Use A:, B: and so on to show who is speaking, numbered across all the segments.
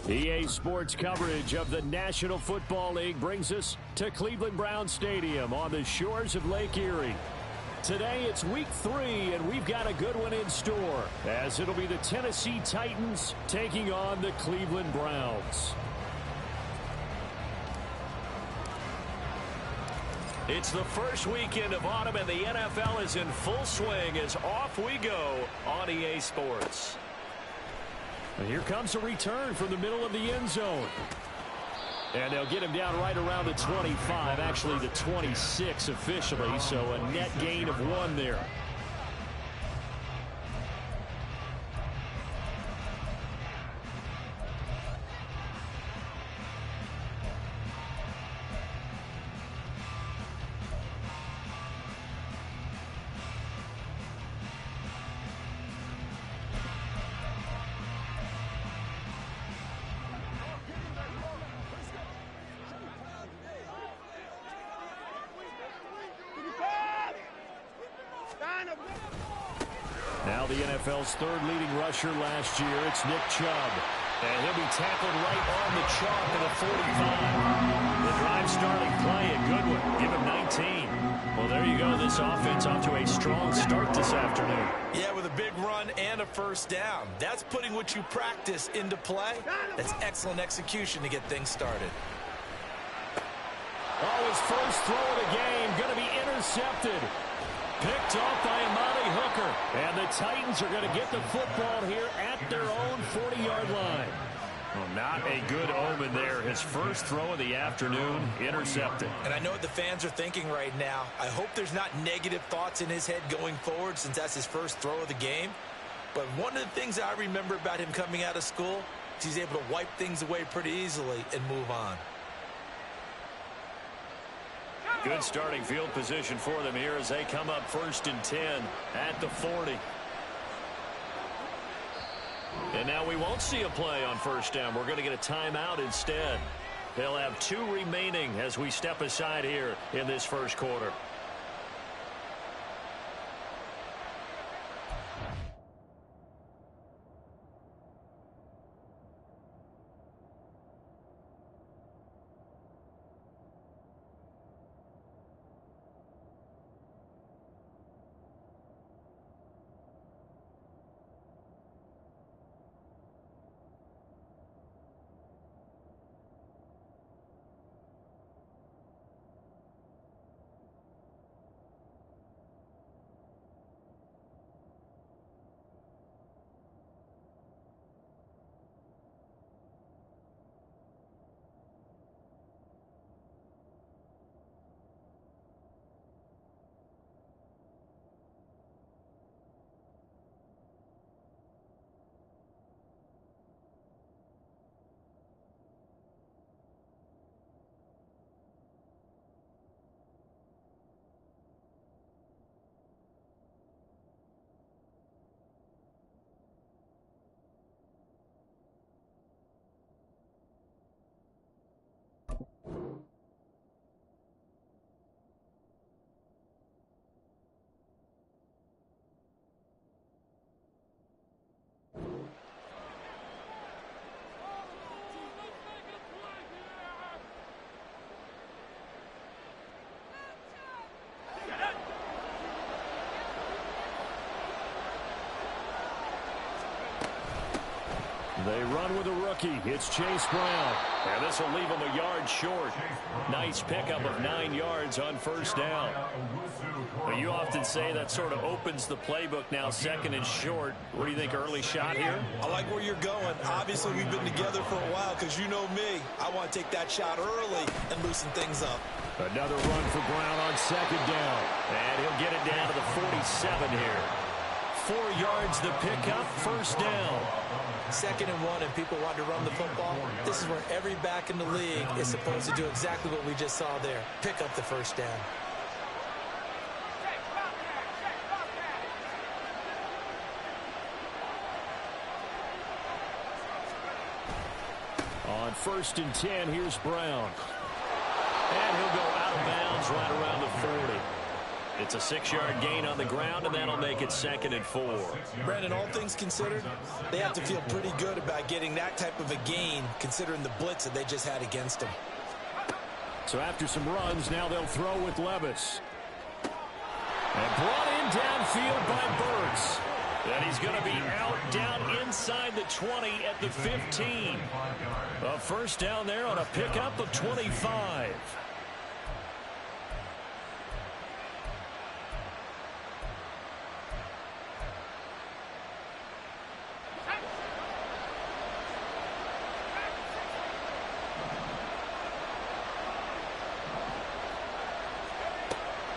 A: EA Sports coverage of the National Football League brings us to Cleveland Browns Stadium on the shores of Lake Erie. Today it's week 3, and we've got a good one in store, as it'll be the Tennessee Titans taking on the Cleveland Browns. It's the first weekend of autumn, and the NFL is in full swing as off we go on EA Sports. And here comes a return from the middle of the end zone. And they'll get him down right around the 25, actually the 26 officially, so a net gain of 1 there. Now the NFL's third leading rusher last year, it's Nick Chubb. And he'll be tackled right on the chalk at the 45. The drive starting play, a good one. Give him 19. Well, there you go. This offense off to a strong start this afternoon.
B: Yeah, with a big run and a first down. That's putting what you practice into play. That's excellent execution to get things started.
A: Oh, his first throw of the game going to be intercepted. Picked off by Amani Hooker. And the Titans are going to get the football here at their own 40-yard line. Well, not a good omen there. His first throw of the afternoon, intercepted.
B: And I know what the fans are thinking right now. I hope there's not negative thoughts in his head going forward since that's his first throw of the game. But one of the things I remember about him coming out of school is he's able to wipe things away pretty easily and move on.
A: Good starting field position for them here as they come up 1st and 10 at the 40. And now we won't see a play on first down. We're going to get a timeout instead. They'll have 2 remaining as we step aside here in this first quarter. They run with a rookie. It's Chase Brown. And this will leave him a yard short. Nice pickup of 9 yards on first down. Well, you often say that sort of opens the playbook now, 2nd and short. What do you think, early shot here?
B: I like where you're going. Obviously, we've been together for a while because you know me. I want to take that shot early and loosen things up.
A: Another run for Brown on 2nd down. And he'll get it down to the 47 here. 4 yards the pickup, first down.
B: 2nd and 1, and people want to run the football. This is where every back in the league is supposed to do exactly what we just saw there. Pick up the first down.
A: On 1st and 10, here's Brown. And he'll go out of bounds right around the 40. It's a 6-yard gain on the ground, and that'll make it 2nd and 4.
B: Brandon, all things considered, they have to feel pretty good about getting that type of a gain, considering the blitz that they just had against them.
A: So after some runs, now they'll throw with Levis. And brought in downfield by Burks. And he's going to be out down inside the 20 at the 15. A first down there on a pickup of 25.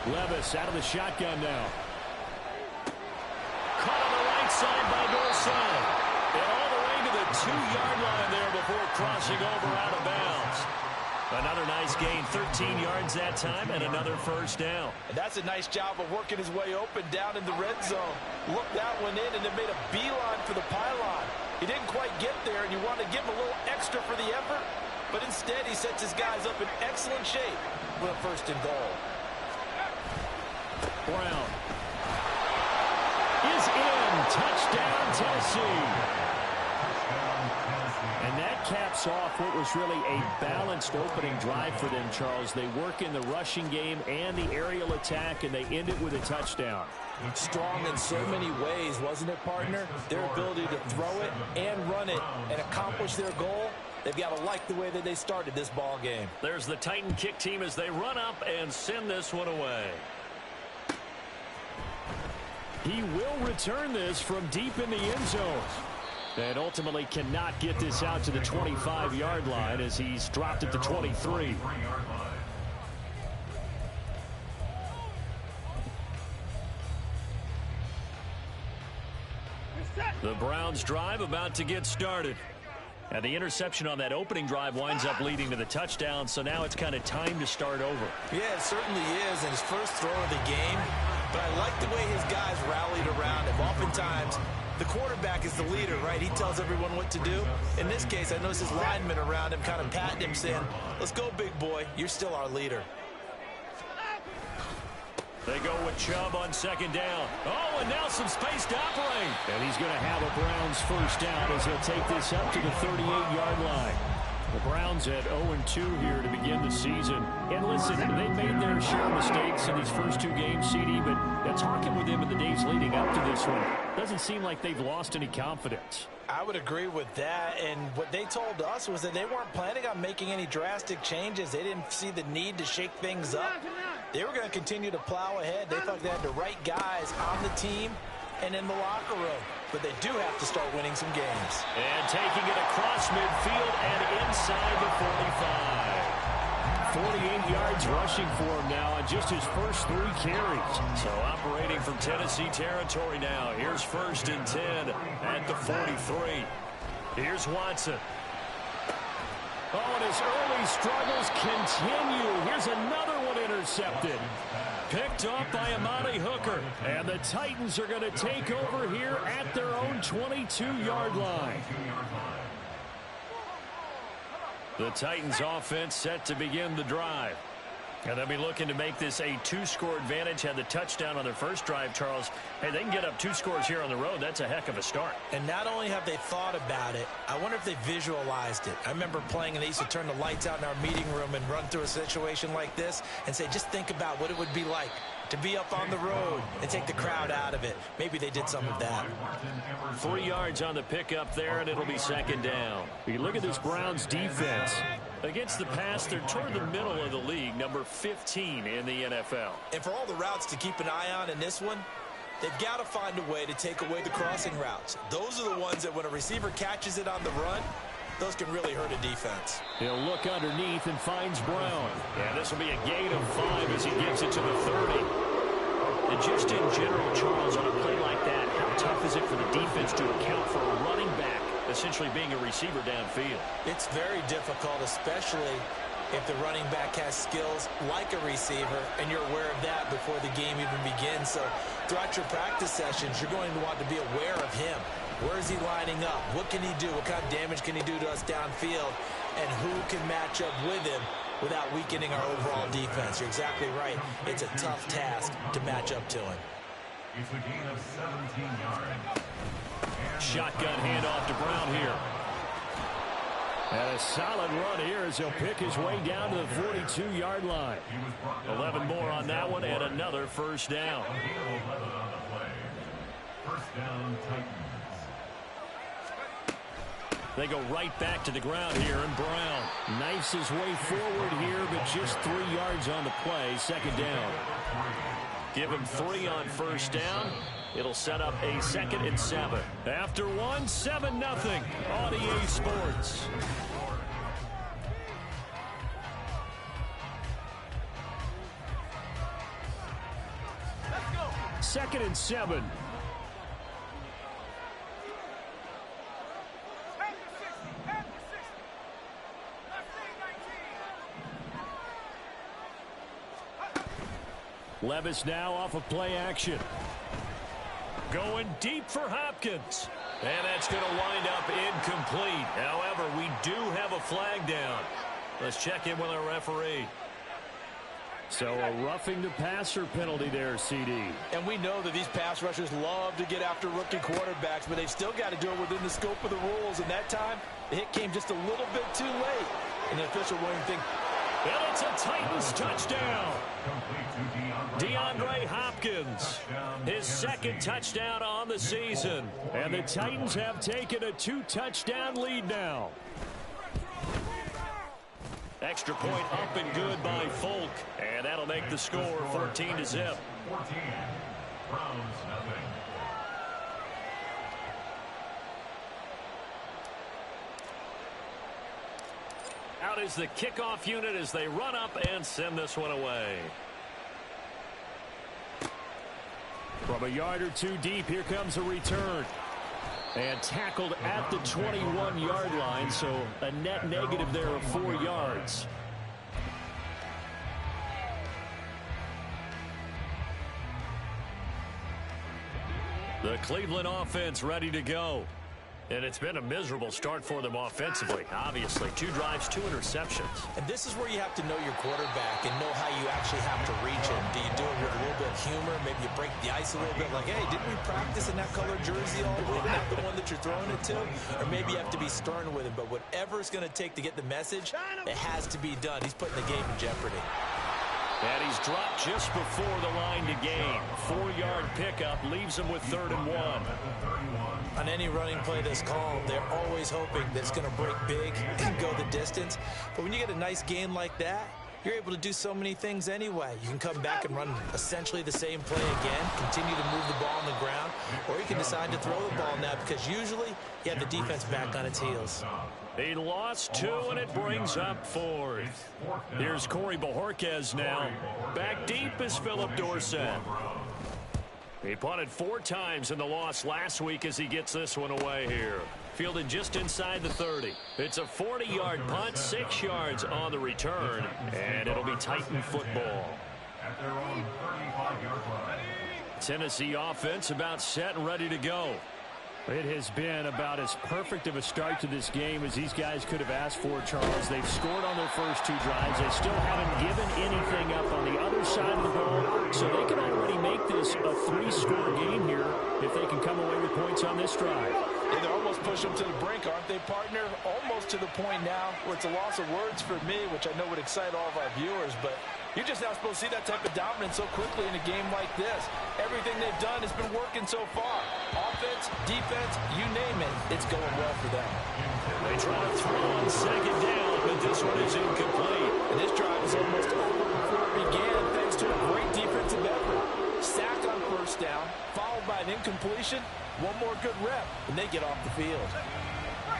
A: Levis out of the shotgun now. Caught on the right side by Dorsett. And all the way to the 2-yard line there before crossing over out of bounds. Another nice gain, 13 yards that time, and another first down.
B: And that's a nice job of working his way open down in the red zone. Looked that one in and then made a beeline for the pylon. He didn't quite get there, and you want to give him a little extra for the effort. But instead, he sets his guys up in excellent shape with a 1st and goal.
A: Brown is in. Touchdown, Tennessee. And that caps off what was really a balanced opening drive for them, Charles. They work in the rushing game and the aerial attack, and they end it with a touchdown.
B: Strong in so many ways, wasn't it, partner? Their ability to throw it and run it and accomplish their goal. They've got to like the way that they started this ball game.
A: There's the Titan kick team as they run up and send this one away. He will return this from deep in the end zone. And ultimately cannot get this out to the 25-yard line as he's dropped at the 23. The Browns drive about to get started. And the interception on that opening drive winds up leading to the touchdown, so now it's kind of time to start over.
B: Yeah, it certainly is, and his first throw of the game. But I like the way his guys rallied around him. Oftentimes, the quarterback is the leader, right? He tells everyone what to do. In this case, I noticed his linemen around him kind of patting him, saying, let's go, big boy. You're still our leader.
A: They go with Chubb on 2nd down. Oh, and now some space to operate. And he's going to have a Browns first down as he'll take this up to the 38-yard line. The Browns at 0-2 here to begin the season. And listen, they've made their share of mistakes in these first 2 games, CD, but talking with them in the days leading up to this one, doesn't seem like they've lost any confidence.
B: I would agree with that, and what they told us was that they weren't planning on making any drastic changes. They didn't see the need to shake things up. They were going to continue to plow ahead. They thought they had the right guys on the team and in the locker room. But they do have to start winning some games.
A: And taking it across midfield and inside the 45. 48 yards rushing for him now on just his first 3 carries. So operating from Tennessee territory now. Here's 1st and 10 at the 43. Here's Watson. Oh, and his early struggles continue. Here's another one intercepted. Picked off by Amani Hooker. And the Titans are going to take over here at their own 22-yard line. The Titans offense set to begin the drive. And they'll be looking to make this a 2-score advantage. Had the touchdown on their first drive, Charles. Hey, they can get up 2 scores here on the road. That's a heck of a start.
B: And not only have they thought about it, I wonder if they visualized it. I remember playing, and they used to turn the lights out in our meeting room and run through a situation like this and say, just think about what it would be like to be up on the road and take the crowd out of it. Maybe they did some of that.
A: 3 yards on the pickup there, and it'll be 2nd down. You look at this Browns defense. Against the pass, they're toward the middle of the league, number 15 in the NFL.
B: And for all the routes to keep an eye on in this one, they've got to find a way to take away the crossing routes. Those are the ones that when a receiver catches it on the run, those can really hurt a defense.
A: He'll look underneath and finds Brown. And this will be a gain of 5 as he gets it to the 30. And just in general, Charles, on a play like that, how tough is it for the defense to account for a running back essentially being a receiver downfield?
B: It's very difficult, especially if the running back has skills like a receiver, and you're aware of that before the game even begins. So throughout your practice sessions, you're going to want to be aware of him. Where is he lining up? What can he do? What kind of damage can he do to us downfield? And who can match up with him without weakening our overall defense. You're exactly right. It's a tough task to match up to him.
C: It's a gain of 17 yards.
A: Shotgun handoff to Brown here. And a solid run here as he'll pick his way down to the 42-yard line. 11 more on that one and another first down.
C: First down, Titans.
A: They go right back to the ground here, and Brown knifes his way forward here, but just 3 yards on the play. Second down. Give him 3 on first down. It'll set up a 2nd and 7. After 1, 7-0 on EA Sports. Let's go. 2nd and 7. Levis now off of play action. Going deep for Hopkins. And that's going to wind up incomplete. However, we do have a flag down. Let's check in with our referee. So a roughing the passer penalty there, CD.
B: And we know that these pass rushers love to get after rookie quarterbacks, but they've still got to do it within the scope of the rules. And that time, the hit came just a little bit too late. And the official won't even think.
A: And it's a Titans touchdown. DeAndre Hopkins, his 2nd touchdown on the season. And the Titans have taken a 2-touchdown lead now. Extra point up and good by Folk. And that'll make the score 14-0. 14. Browns nothing. Out is the kickoff unit as they run up and send this one away. From a yard or two deep, here comes a return. And tackled at the 21-yard line, so a net negative there of 4 yards. The Cleveland offense ready to go. And it's been a miserable start for them offensively. Obviously, 2 drives, 2 interceptions.
B: And this is where you have to know your quarterback and know how you actually have to reach him. Do you do it with a little bit of humor? Maybe you break the ice a little bit like, hey, didn't we practice in that color jersey all week? Not the one that you're throwing it to? Or maybe you have to be stern with him. But whatever it's going to take to get the message, it has to be done. He's putting the game in jeopardy.
A: And he's dropped just before the line to gain. 4-yard pickup leaves him with 3rd and 1.
B: On any running play that's called, they're always hoping that it's going to break big and go the distance. But when you get a nice gain like that, you're able to do so many things anyway. You can come back and run essentially the same play again, continue to move the ball on the ground, or you can decide to throw the ball now because usually you have the defense back on its heels.
A: He lost 2, and it brings up 4th. Here's Corey Bojorquez now. Back deep is Philip Dorsett. He punted 4 times in the loss last week as he gets this one away here. Fielded just inside the 30. It's a 40-yard punt, 6 yards on the return, and it'll be Titan football.
C: At their own 35-yard line.
A: Tennessee offense about set and ready to go. It has been about as perfect of a start to this game as these guys could have asked for, Charles. They've scored on their first 2 drives. They still haven't given anything up on the other side of the ball, so they can already make this a 3-score game here if they can come away with points on this drive.
B: Yeah, they're almost push them to the brink, aren't they, partner? Almost to the point now where it's a loss of words for me, which I know would excite all of our viewers, but you're just not supposed to see that type of dominance so quickly in a game like this. Everything they've done has been working so far. Offense, defense, you name it, it's going well for them.
A: They try to throw on 2nd down, but this one is incomplete.
B: And this drive is almost over before it began thanks to a great defensive effort. Sack on first down, followed by an incompletion, 1 more good rep, and they get off the field.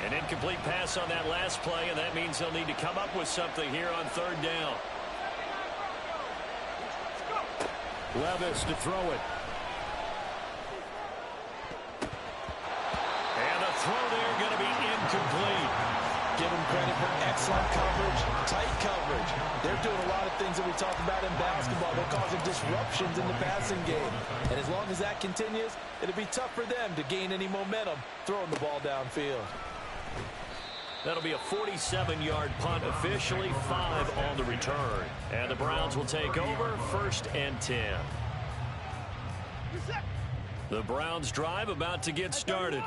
A: An incomplete pass on that last play, and that means they'll need to come up with something here on 3rd down. Levis to throw it. And the throw there going to be incomplete.
B: Give them credit for excellent coverage, tight coverage. They're doing a lot of things that we talk about in basketball. They're causing disruptions in the passing game. And as long as that continues, it'll be tough for them to gain any momentum throwing the ball downfield.
A: That'll be a 47-yard punt, officially 5 on the return. And the Browns will take over, 1st and 10. The Browns drive about to get started.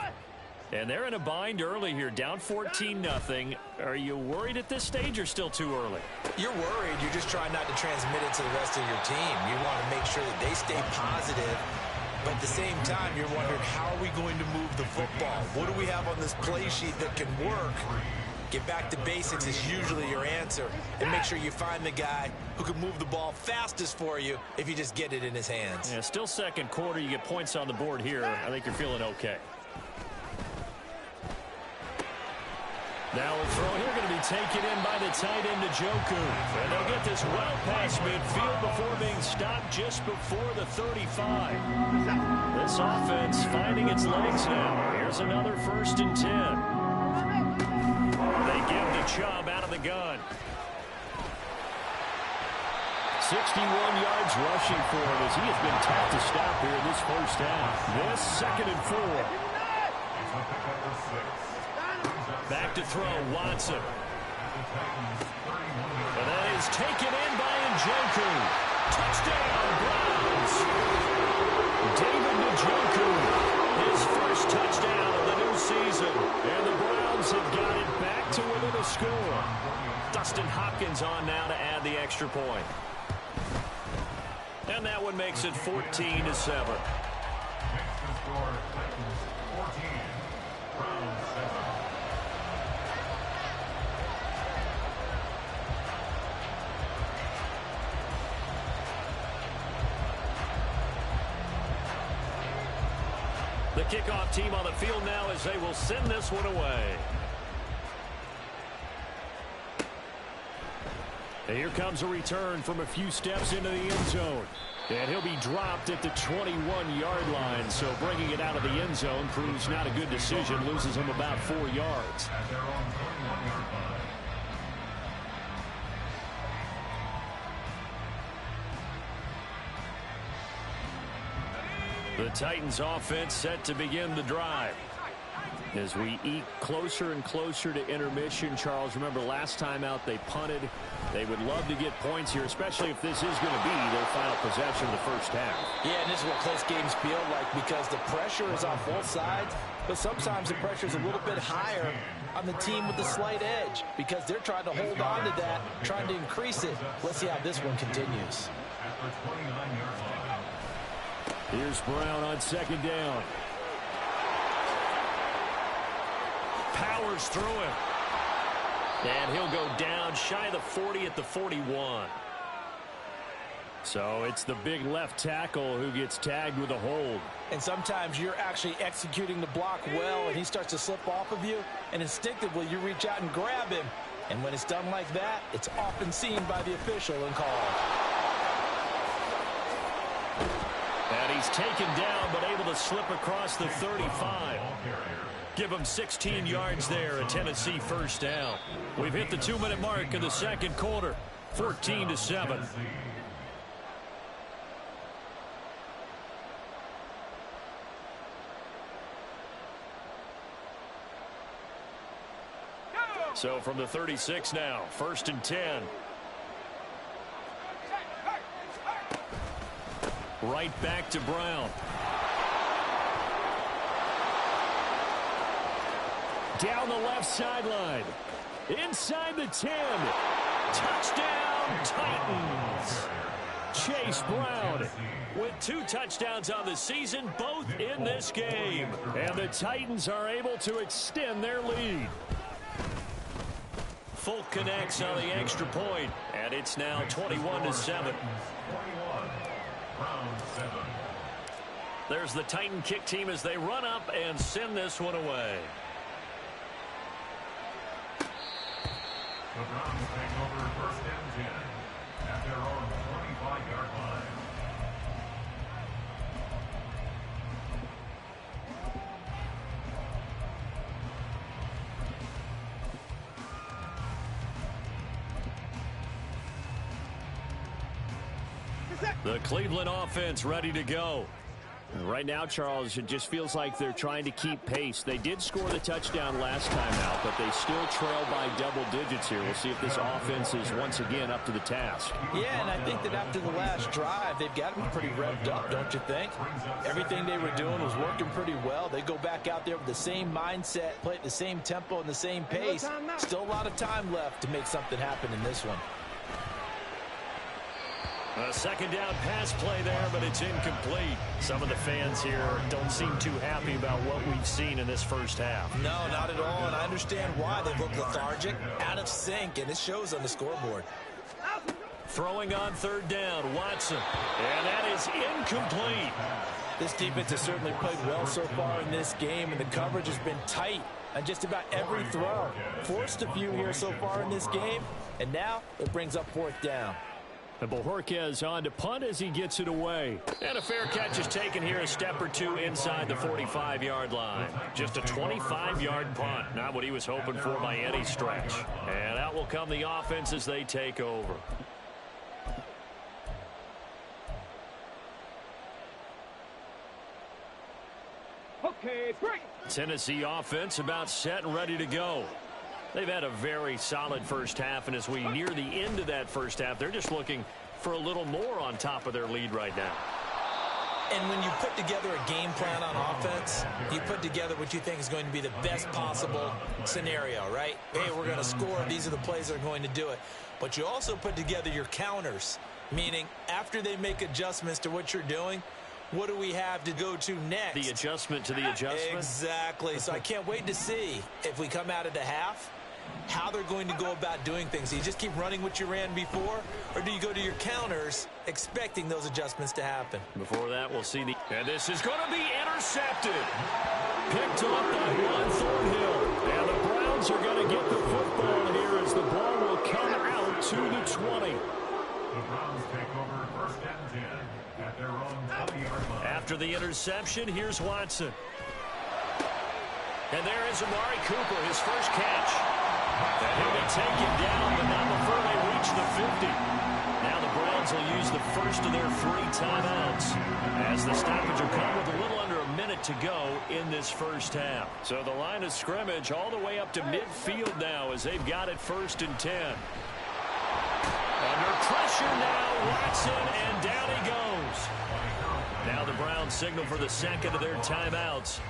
A: And they're in a bind early here, down 14-0. Are you worried at this stage or still too early?
B: You're worried. You're just trying not to transmit it to the rest of your team. You want to make sure that they stay positive. But at the same time, you're wondering, how are we going to move the football? What do we have on this play sheet that can work? Get back to basics is usually your answer. And make sure you find the guy who can move the ball fastest for you if you just get it in his hands.
A: Yeah, still second quarter. You get points on the board here. I think you're feeling okay. Now we'll throw here, going to be taken in by the tight end, Njoku. And they'll get this well past midfield before being stopped just before the 35. This offense finding its legs now. Here's another 1st and 10. They give the Chubb out of the gun. 61 yards rushing for him as he has been tough to stop here in this first half. This 2nd and 4. Back to throw, Watson. And that is taken in by Njoku. Touchdown, Browns. David Njoku, his first touchdown of the new season. And the Browns have got it back to within a score. Dustin Hopkins on now to add the extra point. And that one makes it 14-7.
C: Next to score, Titans 14, Browns 7.
A: The kickoff team on the field now as they will send this one away. And here comes a return from a few steps into the end zone. And he'll be dropped at the 21-yard line. So bringing it out of the end zone proves not a good decision. Loses him about 4 yards.
C: At their own 21-yard line.
A: The Titans offense set to begin the drive. As we eke closer and closer to intermission, Charles, remember last time out they punted. They would love to get points here, especially if this is going to be their final possession of the first half.
B: Yeah, and this is what close games feel like because the pressure is on both sides, but sometimes the pressure is a little bit higher on the team with the slight edge because they're trying to hold on to that, trying to increase it. Let's see how this one continues.
C: At the 29-yard line.
A: Here's Brown on 2nd down. Powers through him. And he'll go down shy of the 40 at the 41. So it's the big left tackle who gets tagged with a hold.
B: And sometimes you're actually executing the block well and he starts to slip off of you, and instinctively you reach out and grab him. And when it's done like that, it's often seen by the official and called.
A: And he's taken down but able to slip across the 35. Give him 16 yards there, a Tennessee first down. We've hit the 2-minute mark of the second quarter, 14-7. So from the 36 now, 1st and 10. Right back to Brown. Down the left sideline. Inside the 10. Touchdown, Titans. Chase Brown with 2 touchdowns on the season, both in this game. And the Titans are able to extend their lead. Folk connects on the extra point, and it's now 21-7. There's the Titan kick team as they run up and send this one away.
C: The Browns take over 1st and 10 at their own 25-yard line.
A: The Cleveland offense ready to go. Right now, Charles, it just feels like they're trying to keep pace. They did score the touchdown last time out, but they still trail by double digits here. We'll see if this offense is once again up to the task.
B: Yeah, and I think that after the last drive, they've got to be pretty revved up, don't you think? Everything they were doing was working pretty well. They go back out there with the same mindset, play at the same tempo and the same pace. Still a lot of time left to make something happen in this one.
A: A second down pass play there, but it's incomplete. Some of the fans here don't seem too happy about what we've seen in this first half.
B: No, not at all, and I understand why. They look lethargic, out of sync, and it shows on the scoreboard.
A: Throwing on third down, Watson. And that is incomplete.
B: This defense has certainly played well so far in this game, and the coverage has been tight on just about every throw. Forced a few here so far in this game, and now it brings up fourth down.
A: And Bojorquez on to punt as he gets it away. And a fair catch is taken here a step or two inside the 45-yard line. Just a 25-yard punt. Not what he was hoping for by any stretch. And out will come the offense as they take over.
D: Okay, break.
A: Tennessee offense about set and ready to go. They've had a very solid first half, and as we near the end of that first half, they're just looking for a little more on top of their lead right now.
B: And when you put together a game plan on offense, you put together what you think is going to be the best possible scenario, right? Hey, we're going to score. These are the plays that are going to do it. But you also put together your counters, meaning after they make adjustments to what you're doing, what do we have to go to next?
A: The adjustment to the adjustment?
B: Exactly. So I can't wait to see if we come out of the half, how they're going to go about doing things. Do you just keep running what you ran before, or do you go to your counters expecting those adjustments to happen?
A: Before that, we'll see the... And this is going to be intercepted. Picked up by Juan Thornhill. And the Browns are going to get the football here as the ball will come out to the 20.
C: The Browns take over first and 10 at their own 20-yard line.
A: After the interception, here's Watson. And there is Amari Cooper, his first catch. And he'll be taken down, but not before they reach the 50. Now the Browns will use the first of their 3 timeouts as the stoppage will come with a little under a minute to go in this first half. So the line of scrimmage all the way up to midfield now as they've got it first and 10. Under pressure now, Watson, and down he goes. Now the Browns signal for the second of their timeouts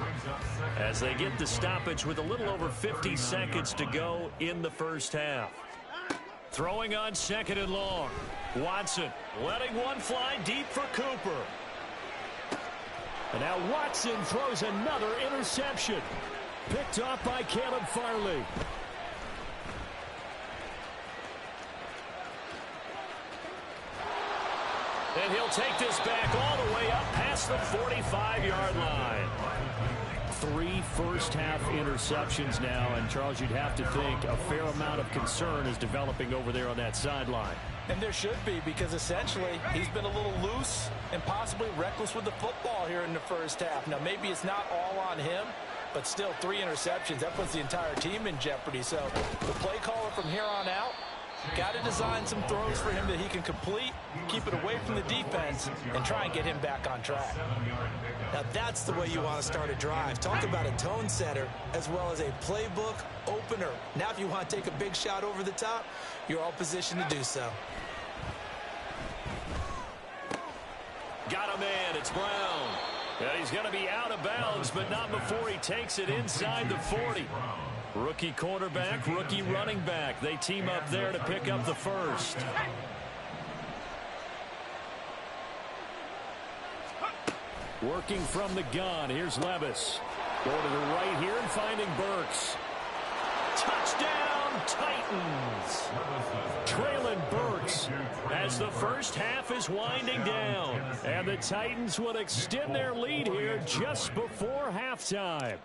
A: as they get the stoppage with a little over 50 seconds to go in the first half. Throwing on second and long. Watson letting one fly deep for Cooper. And now Watson throws another interception. Picked off by Caleb Farley. And he'll take this back all the way up past the 45-yard line. 3 first-half interceptions now, and Charles, you'd have to think a fair amount of concern is developing over there on that sideline.
B: And there should be, because essentially he's been a little loose and possibly reckless with the football here in the first half. Now, maybe it's not all on him, but still 3 interceptions. That puts the entire team in jeopardy. So the play caller from here on out, got to design some throws for him that he can complete, keep it away from the defense, and try and get him back on track. Now that's the way you want to start a drive. Talk about a tone setter as well as a playbook opener. Now if you want to take a big shot over the top, you're all positioned to do so.
A: Got a man, it's Brown. And he's going to be out of bounds, but not before he takes it inside the 40. Rookie quarterback, rookie running back. They team up there to pick up the first. Working from the gun. Here's Levis. Going to the right here and finding Burks. Touchdown, Titans. Traylon Burks as the first half is winding down. And the Titans will extend their lead here just before halftime.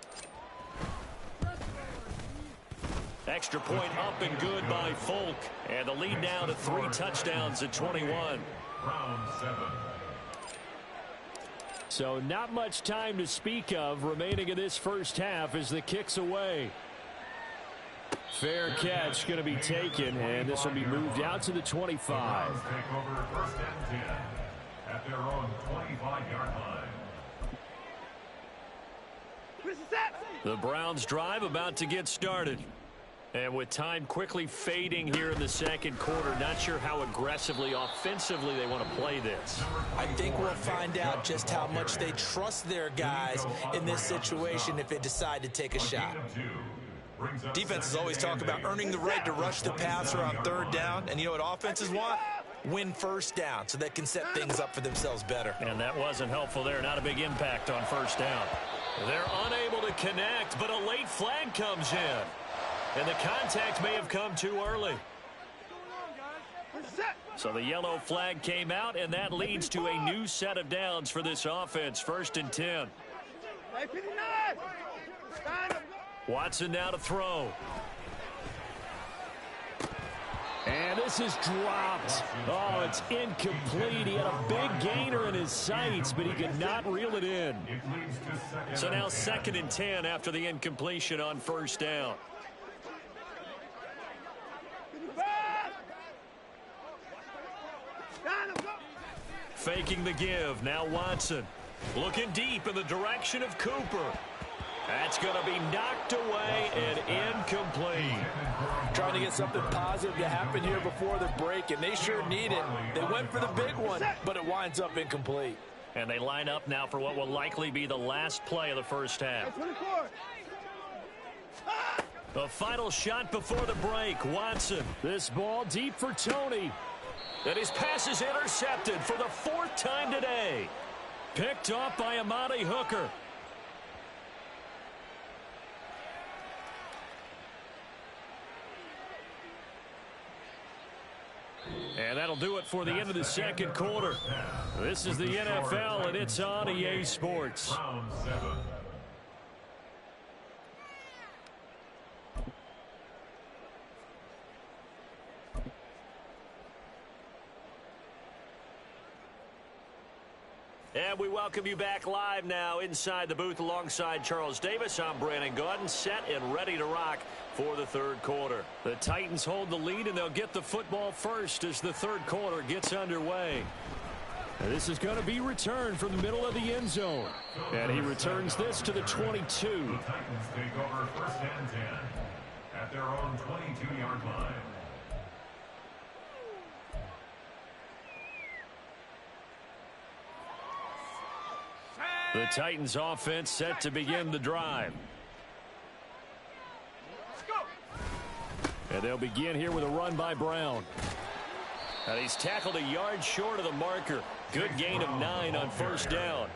A: Extra point up and good by Folk. And the lead now to 3 touchdowns at 21.
C: Round 7.
A: So not much time to speak of remaining in this first half as the kick's away. Fair catch going to be taken, and this will be moved out to the 25.
C: Take over first and 10 at their own 25-yard line.
A: The Browns drive about to get started. And with time quickly fading here in the second quarter, not sure how aggressively, offensively they want to play this.
B: I think we'll find out just how much they trust their guys in this situation if they decide to take a shot. Defenses always talk about earning the right to rush the passer on third down. And you know what offenses want? Win first down so they can set things up for themselves better.
A: And that wasn't helpful there. Not a big impact on first down. They're unable to connect, but a late flag comes in. And the contact may have come too early. So the yellow flag came out, and that leads to a new set of downs for this offense. 1st and 10. Watson now to throw. And this is dropped. Oh, it's incomplete. He had a big gainer in his sights, but he could not reel it in. So now 2nd and 10 after the incompletion on first down. Faking the give. Now Watson looking deep in the direction of Cooper. That's going to be knocked away and incomplete.
B: Trying to get something positive to happen here before the break, and they sure need it. They went for the big one, but it winds up incomplete.
A: And they line up now for what will likely be the last play of the first half. The final shot before the break. Watson. This ball deep for Tony. And his pass is intercepted for the 4th time today. Picked off by Amani Hooker. And that'll do it for the end of the second quarter. This is the NFL, and it's on EA Sports. And we welcome you back live now inside the booth alongside Charles Davis. I'm Brandon Gaudin, set and ready to rock for the third quarter. The Titans hold the lead, and they'll get the football first as the third quarter gets underway. And this is going to be returned from the middle of the end zone. And he returns this to the 22.
C: The Titans take over 1st and 10 at their own 22-yard line.
A: The Titans offense set to begin the drive. And they'll begin here with a run by Brown. And he's tackled a yard short of the marker. Good gain of 9 on first down.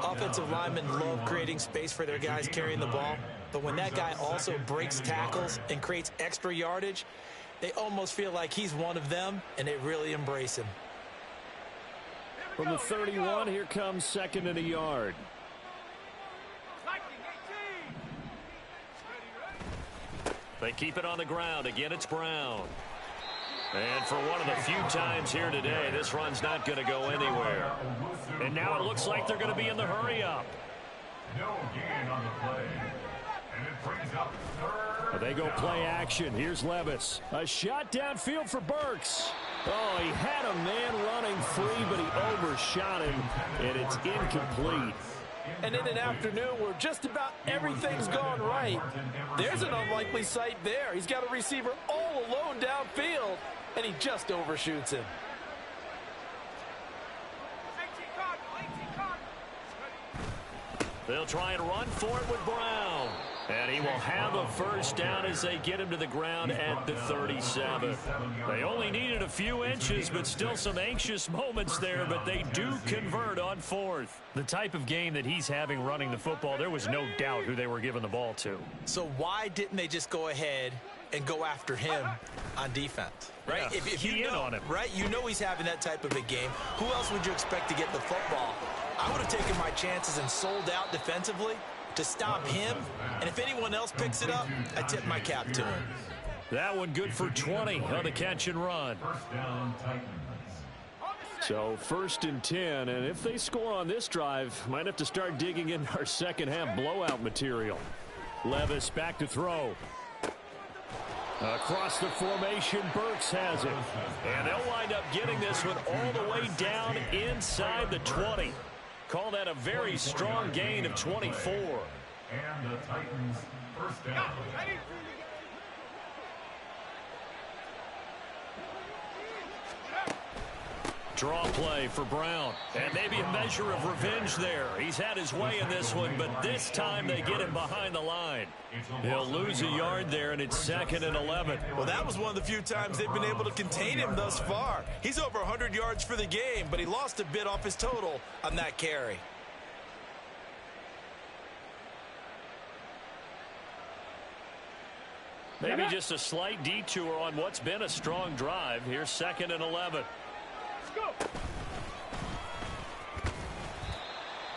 B: Offensive linemen love creating space for their guys carrying the ball. But when that guy also breaks tackles and creates extra yardage, they almost feel like he's one of them, and they really embrace him.
A: From the 31, here comes 2nd and a yard. They keep it on the ground. Again, it's Brown. And for one of the few times here today, this run's not going to go anywhere. And now it looks like they're going to be in the hurry-up.
C: No gain on the play. And it brings up 3rd.
A: They go play action. Here's Levis. A shot downfield for Burks. Oh, he had a man running free, but he overshot him, and it's incomplete.
E: And in an afternoon where just about everything's gone right, there's an unlikely sight there. He's got a receiver all alone downfield, and he just overshoots him.
A: They'll try and run for it with Brown. And he will have a first down as they get him to the ground at the 37. They only needed a few inches, but still some anxious moments there, but they do convert on 4th. The type of game that he's having running the football, there was no doubt who they were giving the ball to.
B: So why didn't they just go ahead and go after him on defense? Right?
A: Yeah,
B: if you know,
A: on him.
B: Right? You know he's having that type of a game. Who else would you expect to get the football? I would have taken my chances and sold out defensively to stop him, and if anyone else picks it up, I tip my cap to him.
A: That one good for 20 on the catch and run.
C: First down, Titans.
A: So 1st and 10, and if they score on this drive, might have to start digging in our second half blowout material. Levis back to throw. Across the formation, Burks has it. And they'll wind up getting this one all the way down inside the 20. Call that a very strong gain of 24.
C: And the Titans first down.
A: Draw play for Brown. And maybe a measure of revenge there. He's had his way in this one, but this time they get him behind the line. He'll lose a yard there, and it's 2nd and 11.
B: Well, that was one of the few times they've been able to contain him thus far. He's over 100 yards for the game, but he lost a bit off his total on that carry.
A: Maybe just a slight detour on what's been a strong drive. Here's 2nd and 11.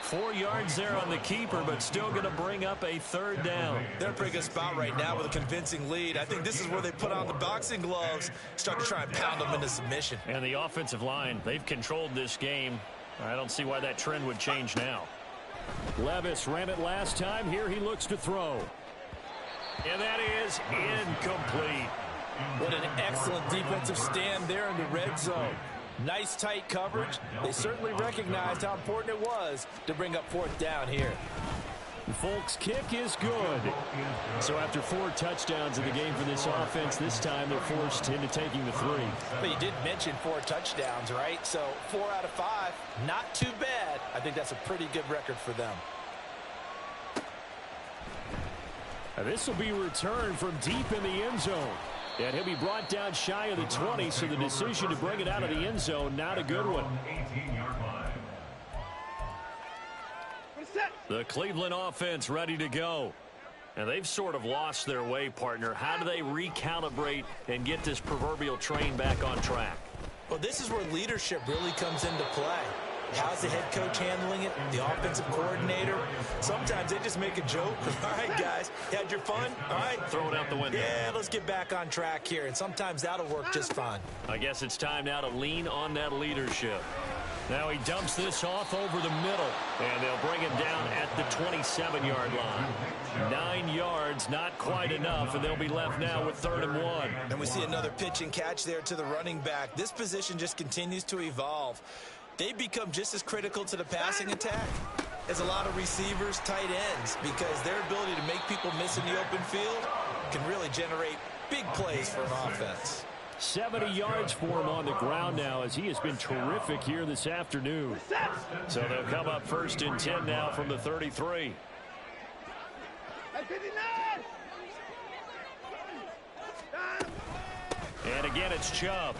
A: 4 yards there on the keeper, but still going to bring up a 3rd down.
B: They're in a pretty good spot right now with a convincing lead. I think this is where they put on the boxing gloves, start to try and pound them into submission.
A: And the offensive line, they've controlled this game. I don't see why that trend would change now. Levis ran it last time. Here he looks to throw. And that is incomplete.
E: What an excellent defensive stand there in the red zone. Nice tight coverage. They certainly recognized how important it was to bring up 4th down here.
A: Folk's kick is good. So after 4 touchdowns in the game for this offense, this time they're forced into taking the 3.
E: But you did mention 4 touchdowns, right? So 4 out of 5, not too bad. I think that's a pretty good record for them.
A: This will be returned from deep in the end zone. And he'll be brought down shy of the 20, so the decision to bring it out of the end zone, not a good one. The Cleveland offense ready to go. And they've sort of lost their way, partner. How do they recalibrate and get this proverbial train back on track?
B: Well, this is where leadership really comes into play. How's the head coach handling it? The offensive coordinator? Sometimes they just make a joke. All right, guys, you had your fun? All right.
A: Throw it out the window.
B: Yeah, let's get back on track here. And sometimes that'll work just fine.
A: I guess it's time now to lean on that leadership. Now he dumps this off over the middle, and they'll bring him down at the 27-yard line. 9 yards, not quite enough, and they'll be left now with 3rd and 1.
B: And we see another pitch and catch there to the running back. This position just continues to evolve. They've become just as critical to the passing attack as a lot of receivers, tight ends, because their ability to make people miss in the open field can really generate big plays for an offense.
A: 70 yards for him on the ground now, as he has been terrific here this afternoon. So they'll come up 1st and 10 now from the 33. And again, it's Chubb.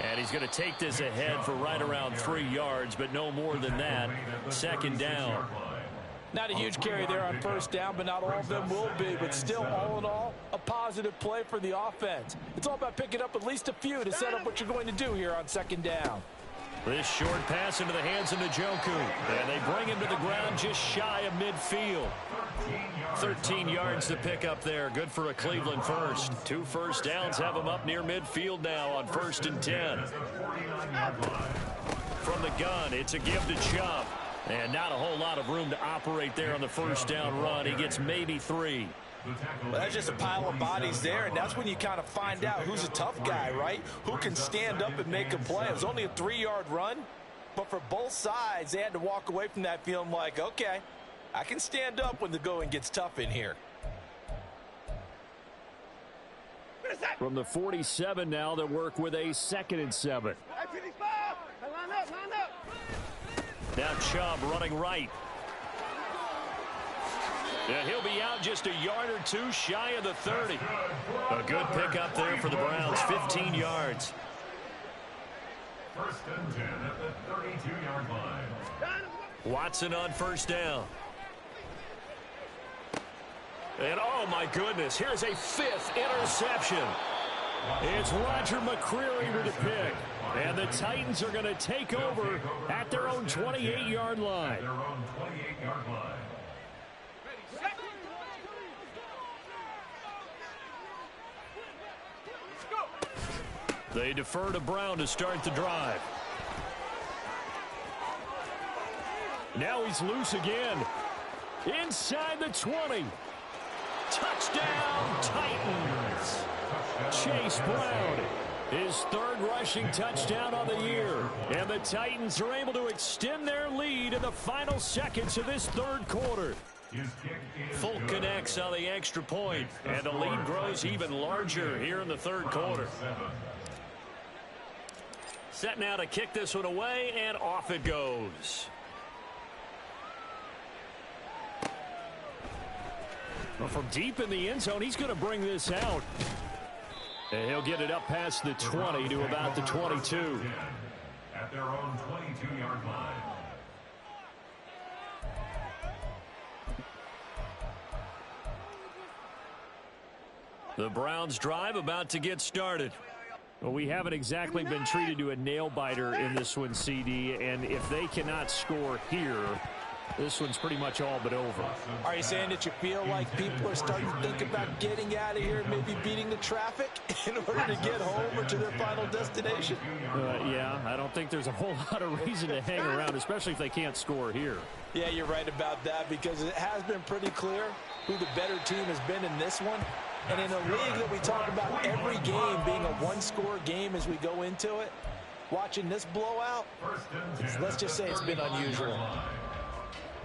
A: And he's going to take this ahead for right around 3 yards, but no more than that. 2nd down.
E: Not a huge carry there on 1st down, but not all of them will be. But still, all in all, a positive play for the offense. It's all about picking up at least a few to set up what you're going to do here on 2nd down.
A: This short pass into the hands of Njoku. And they bring him to the ground just shy of midfield. 13 yards to pick up there. Good for a Cleveland first. 2 first downs have him up near midfield now on 1st and 10. From the gun, it's a give to Chubb. And not a whole lot of room to operate there on the 1st down run. He gets maybe 3.
B: Well, that's just a pile of bodies there, and that's when you kind of find out who's a tough guy, right? Who can stand up and make a play. It was only a 3-yard run, but for both sides, they had to walk away from that feeling like, okay, I can stand up when the going gets tough in here.
A: From the 47 now, they'll work with a 2nd and 7. Now Chubb running right. And he'll be out just a yard or 2 shy of the 30. A good pickup there for the Browns, 15 yards.
C: 1st and 10 at the 32-yard line.
A: Watson on 1st down. And oh my goodness, here's a 5th interception. It's Roger McCreary with the pick. And the Titans are going to take over at their own 28-yard line.
C: Their own 28-yard line.
A: They defer to Brown to start the drive. Now he's loose again. Inside the 20. Touchdown, Titans. Chase Brown. His third rushing touchdown on the year. And the Titans are able to extend their lead in the final seconds of this third quarter. Folk connects on the extra point, and the lead grows even larger here in the third quarter. Set now to kick this one away, and off it goes. Well, from deep in the end zone, he's going to bring this out. And he'll get it up past the 20 to about the 22.
C: At their own 22-yard line.
A: The Browns drive about to get started. Well, we haven't exactly been treated to a nail-biter in this one, CD, and if they cannot score here, this one's pretty much all but over.
B: Are you saying that you feel like people are starting to think about getting out of here and maybe beating the traffic in order to get home or to their final destination?
A: Yeah, I don't think there's a whole lot of reason to hang around, especially if they can't score here.
B: Yeah, you're right about that, because it has been pretty clear who the better team has been in this one. And in a league that we talk about every game being a one-score game as we go into it, watching this blowout, let's just say it's been unusual.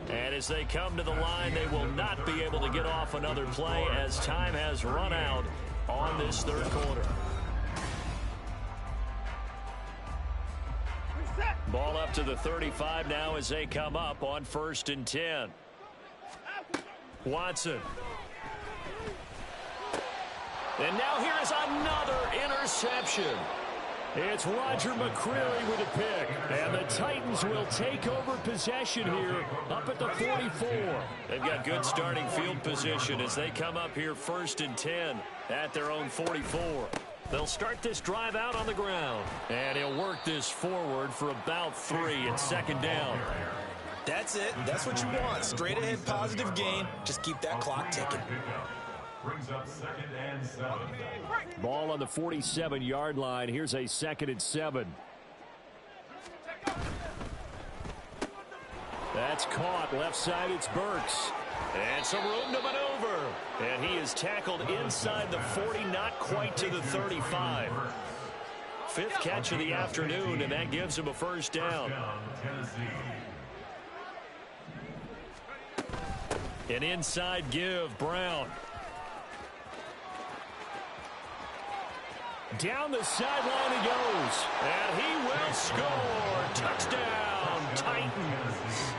A: And as they come to the line, they will not be able to get off another play as time has run out on this third quarter. Ball up to the 35 now as they come up on 1st and 10. Watson. And now here is another interception. It's Roger McCreary with a pick. And the Titans will take over possession here up at the 44. They've got good starting field position as they come up here 1st and 10 at their own 44. They'll start this drive out on the ground. And he'll work this forward for about 3 at 2nd down.
B: That's it. That's what you want. Straight ahead positive gain. Just keep that clock ticking.
C: Brings up 2nd and 7.
A: Ball on the 47-yard line. Here's a 2nd and 7. That's caught. Left side, it's Burks. And some room to maneuver. And he is tackled inside the 40, not quite to the 35. 5th catch of the afternoon, and that gives him a 1st down. An inside give, Brown. Down the sideline he goes. And he will score. Touchdown, Titans.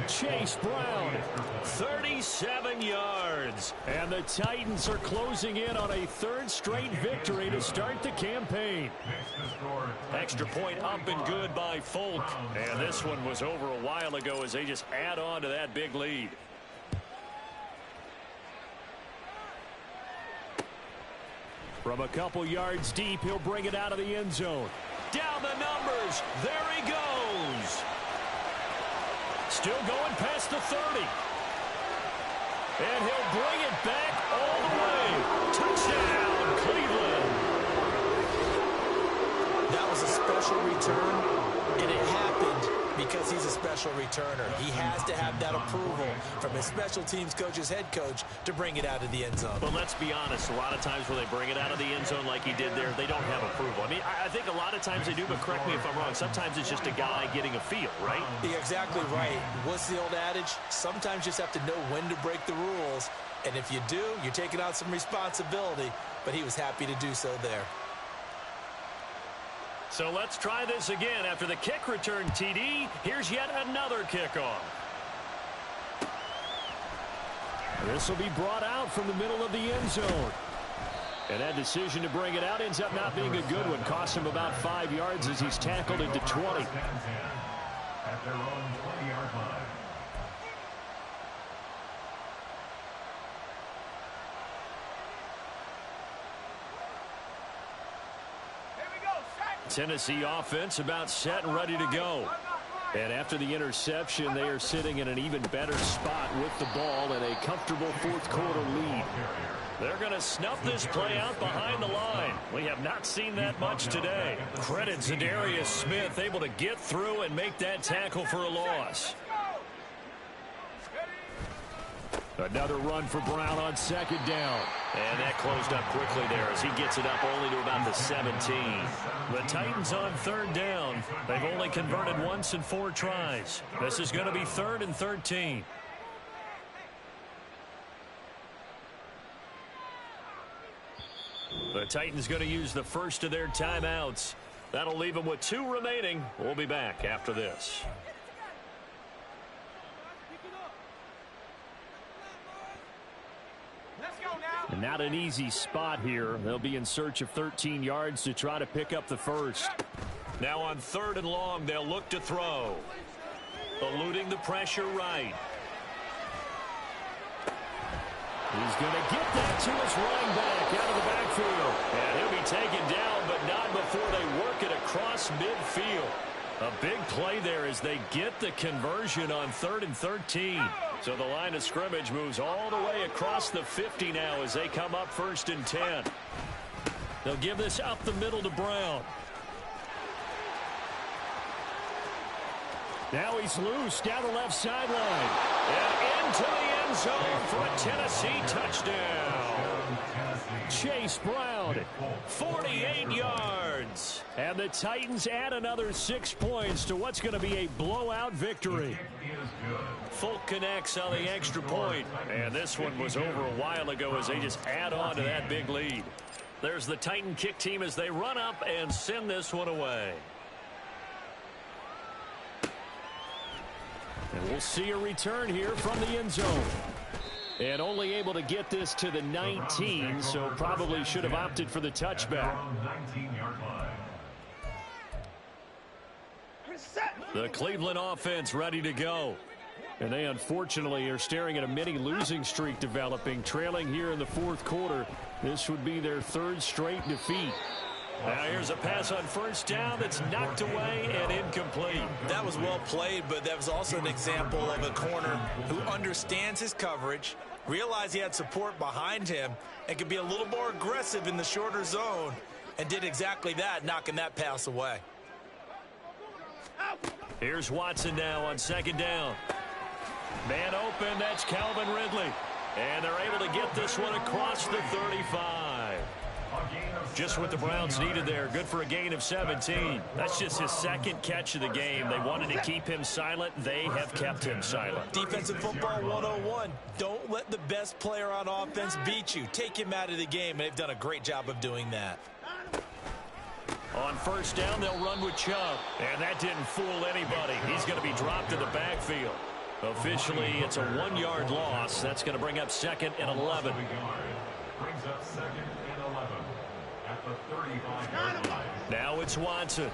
A: Chase Brown, 37 yards. And the Titans are closing in on a 3rd straight victory to start the campaign. Extra point up and good by Folk. And this one was over a while ago as they just add on to that big lead. From a couple yards deep, he'll bring it out of the end zone. Down the numbers. There he goes. Still going past the 30. And he'll bring it back all the way. Touchdown, Cleveland.
B: That was a special return, and it happened because he's a special returner. He has to have that approval from his special teams coach's head coach to bring it out of the end zone.
A: But let's be honest, a lot of times when they bring it out of the end zone like he did there, they don't have approval. I mean, I think a lot of times they do, but correct me if I'm wrong. Sometimes it's just a guy getting a feel, right?
B: You're exactly right. What's the old adage? Sometimes you just have to know when to break the rules. And if you do, you're taking on some responsibility. But he was happy to do so there.
A: So let's try this again. After the kick return TD, here's yet another kickoff. This will be brought out from the middle of the end zone. And that decision to bring it out ends up not being a good one. Costs him about 5 yards as he's tackled into 20.
C: At their own 20-yard line.
A: Tennessee offense about set and ready to go. And after the interception, they are sitting in an even better spot with the ball and a comfortable 4th quarter lead. They're going to snuff this play out behind the line. We have not seen that much today. Credit Zadarius Smith able to get through and make that tackle for a loss. Another run for Brown on second down. And that closed up quickly there as he gets it up only to about the 17. The Titans on third down. They've only converted once in 4 tries. This is going to be 3rd and 13. The Titans going to use the first of their timeouts. That'll leave them with 2 remaining. We'll be back after this. And not an easy spot here. They'll be in search of 13 yards to try to pick up the first. Now on 3rd and long, they'll look to throw. Eluding the pressure right. He's going to get that to his running back out of the backfield. And he'll be taken down, but not before they work it across midfield. A big play there as they get the conversion on 3rd and 13. So the line of scrimmage moves all the way across the 50 now as they come up 1st and 10. They'll give this up the middle to Brown. Now he's loose down the left sideline. And into the end zone for a Tennessee touchdown. Chase Brown, 48 yards. And the Titans add another 6 points to what's going to be a blowout victory. Folk connects on the extra point. And this one was over a while ago as they just add on to that big lead. There's the Titan kick team as they run up and send this one away. And we'll see a return here from the end zone. And only able to get this to the 19, so probably should have opted for the touchback. The Cleveland offense ready to go. And they unfortunately are staring at a mini losing streak developing, trailing here in the 4th quarter. This would be their 3rd straight defeat. Now here's a pass on 1st down that's knocked away and incomplete.
B: That was well played, but that was also an example of a corner who understands his coverage, realized he had support behind him, and could be a little more aggressive in the shorter zone, and did exactly that, knocking that pass away.
A: Here's Watson now on 2nd down. Man open, that's Calvin Ridley. And they're able to get this one across the 35. Just what the Browns needed there. Good for a gain of 17. That's just his 2nd catch of the game. They wanted to keep him silent. They have kept him silent.
B: Defensive football 101. Don't let the best player on offense beat you. Take him out of the game, and they've done a great job of doing that.
A: On 1st down, they'll run with Chubb. And that didn't fool anybody. He's going to be dropped in the backfield. Officially, it's a 1-yard loss. That's going to bring up 2nd and 11.
C: Brings up 2nd and 11 at the 35-yard line.
A: Now it's Watson.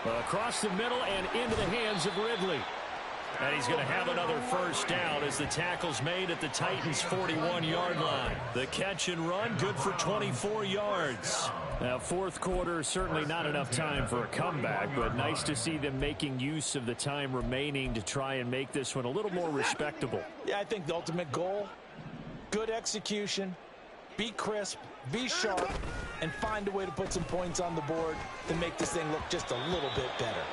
A: Across the middle and into the hands of Ridley. And he's going to have another 1st down as the tackle's made at the Titans' 41-yard line. The catch and run, good for 24 yards. Now, 4th quarter, certainly not enough time for a comeback, but nice to see them making use of the time remaining to try and make this one a little more respectable.
B: Yeah, I think the ultimate goal, good execution, be crisp, be sharp, and find a way to put some points on the board to make this thing look just a little bit better.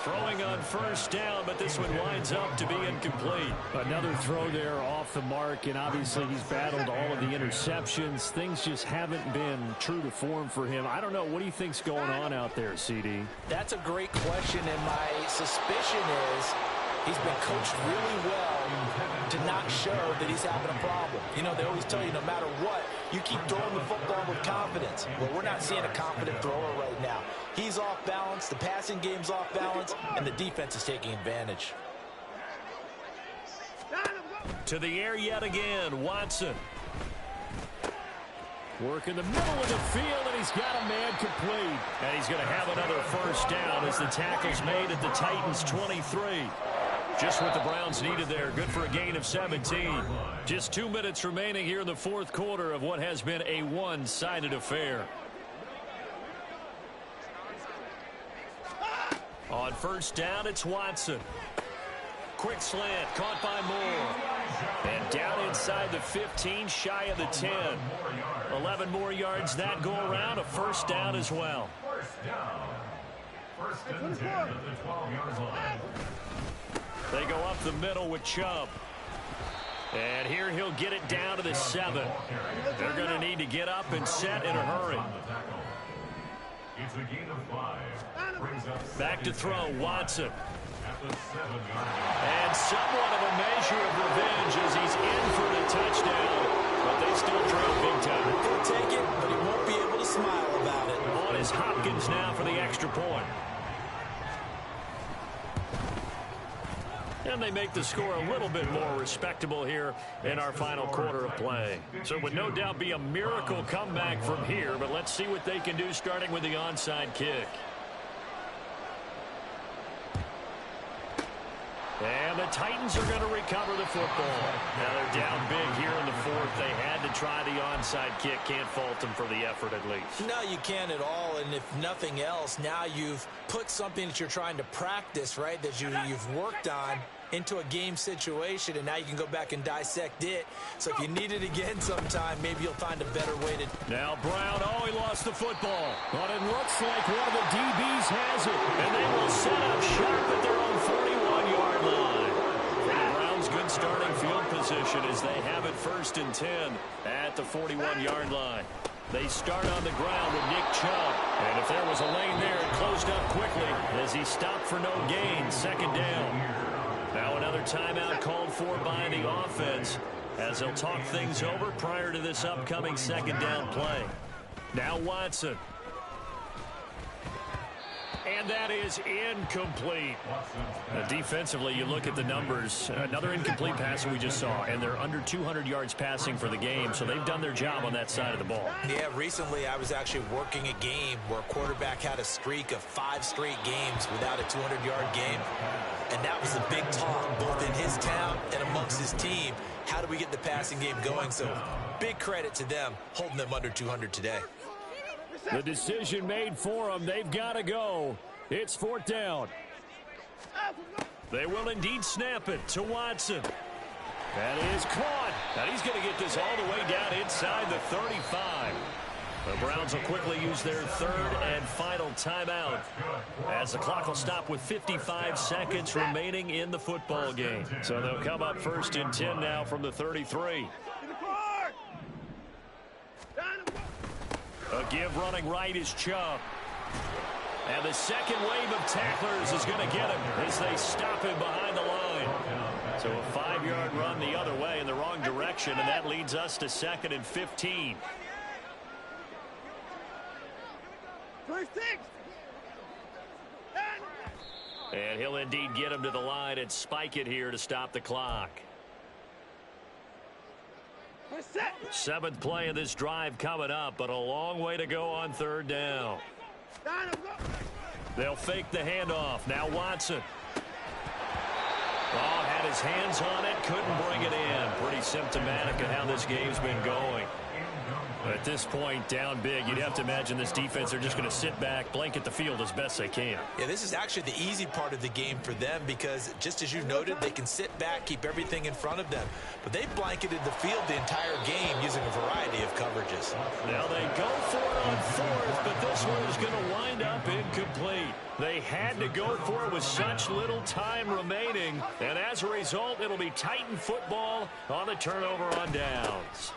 A: Throwing on 1st down, but this one winds up to be incomplete. Another throw there off the mark, and obviously he's battled all of the interceptions. Things just haven't been true to form for him. I don't know. What do you think's going on out there, CD?
B: That's a great question, and my suspicion is he's been coached really well to not show that he's having a problem. You know, they always tell you no matter what, you keep throwing the football with confidence. Well, we're not seeing a confident thrower right now. He's off balance, the passing game's off balance, and the defense is taking advantage.
A: To the air yet again, Watson. Work in the middle of the field, and he's got a man complete. And he's going to have another 1st down as the tackle's made at the Titans' 23. Just what the Browns needed there. Good for a gain of 17. Just 2 minutes remaining here in the 4th quarter of what has been a one-sided affair. On 1st down, it's Watson. Quick slant, caught by Moore. And down inside the 15, shy of the 10. 11 more yards that go around, a 1st down as well.
C: 1st down. 1st and 10 at the 12-yard line.
A: They go up the middle with Chubb. And here he'll get it down to the 7. They're going to need to get up and set in a hurry.
C: It's a gain of 5. Brings up
A: Back to throw, Watson.
C: at the 7-yard line.
A: And somewhat of a measure of revenge as he's in for the touchdown. But they still trail big time.
B: He'll take it, but he won't be able to smile about it.
A: On is Hopkins now for the extra point. And they make the score a little bit more respectable here in our final quarter of play. So it would no doubt be a miracle comeback from here, but let's see what they can do starting with the onside kick. And the Titans are going to recover the football. Now they're down big here in the 4th. They had to try the onside kick. Can't fault them for the effort at least.
B: No, you can't at all. And if nothing else, now you've put something that you're trying to practice, right, that you've worked on into a game situation, and now you can go back and dissect it. So if you need it again sometime, maybe you'll find a better way to.
A: Now Brown, he lost the football. But it looks like one of the DBs has it. And they will set up shop at their own 41-yard line. For the Browns, good starting field position as they have it 1st and 10 at the 41-yard line. They start on the ground with Nick Chubb. And if there was a lane there, it closed up quickly as he stopped for no gain. 2nd down. Now another timeout called for by the offense as they'll talk things over prior to this upcoming 2nd down play. Now Watson. And that is incomplete. Defensively, you look at the numbers. Another incomplete pass that we just saw, and they're under 200 yards passing for the game, so they've done their job on that side of the ball.
B: Yeah, recently I was actually working a game where a quarterback had a streak of 5 straight games without a 200-yard game, and that was a big talk both in his town and amongst his team. How do we get the passing game going? So big credit to them holding them under 200 today.
A: The decision made for them. They've got to go. It's 4th down. They will indeed snap it to Watson. That is caught. And he's going to get this all the way down inside the 35. The Browns will quickly use their 3rd and final timeout as the clock will stop with 55 seconds remaining in the football game. So they'll come up 1st and 10 now from the 33. A give running right is Chubb. And the second wave of tacklers is going to get him as they stop him behind the line. So a 5-yard run the other way in the wrong direction, and that leads us to 2nd and 15. And he'll indeed get him to the line and spike it here to stop the clock. 7th play of this drive coming up, but a long way to go on 3rd down. They'll fake the handoff. Now Watson. Had his hands on it, couldn't bring it in. Pretty symptomatic of how this game's been going. At this point, down big, you'd have to imagine this defense, they're just going to sit back, blanket the field as best they can.
B: Yeah, this is actually the easy part of the game for them because, just as you noted, they can sit back, keep everything in front of them. But they've blanketed the field the entire game using a variety of coverages.
A: Now they go for it on 4th, but this one is going to wind up incomplete. They had to go for it with such little time remaining, and as a result, it'll be Titan football on the turnover on downs.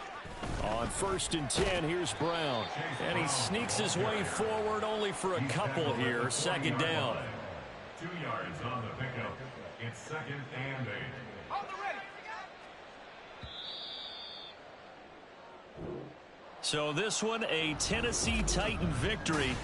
A: On 1st and 10, here's Brown. And he sneaks his way forward only for a couple here. 2nd down.
C: 2 yards on the pickup. It's 2nd and 8.
A: So this one, a Tennessee Titan victory.